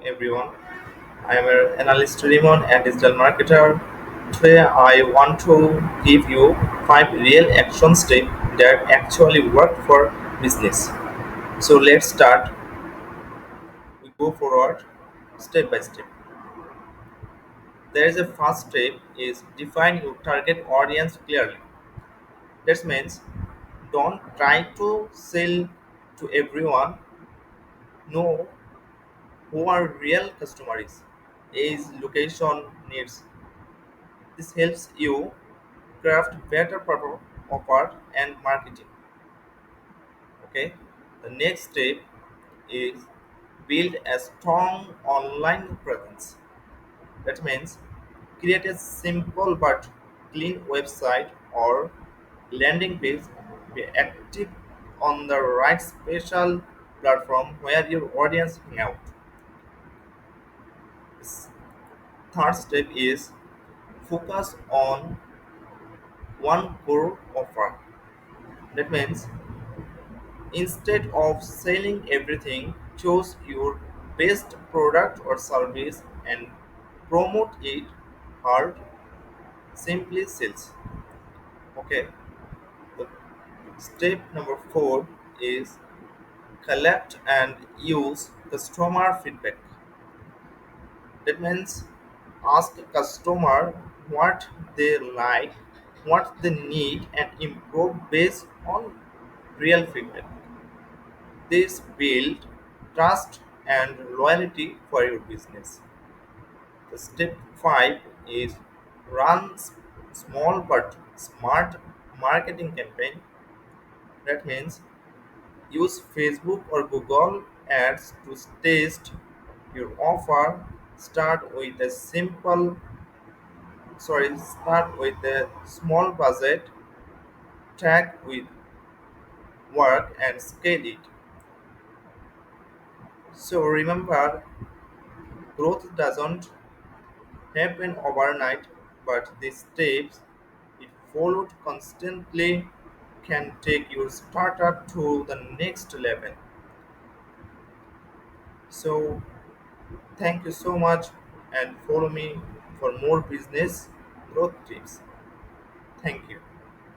everyone. I am an analyst Rimon and digital marketer. Today I want to give you 5 real action steps that actually work for business. So let's start. We go forward step by step. There is a first step is define your target audience clearly. That means don't try to sell to everyone. Know who our real customer is, age, location, needs. This helps you craft better product offer and marketing. Okay. The next step is build a strong online presence. That means create a simple but clean website or landing page. Be active on the right special platform where your audience hang out. S- Third step is focus on one core offer. That means instead of selling everything, choose your best product or service and promote it hard, simply sales. Okay. The step number 4 is collect and use customer feedback. That means ask a customer what they like, what they need, and improve based on real feedback. This build trust and loyalty for your business. The step 5 is run small but smart marketing campaign. That means use Facebook or Google ads to test your offer. Start with a small budget, track with work and scale it. So remember, growth doesn't happen overnight, but these steps, if followed constantly, can take your startup to the next level. So, thank you so much and follow me for more business growth tips. Thank you.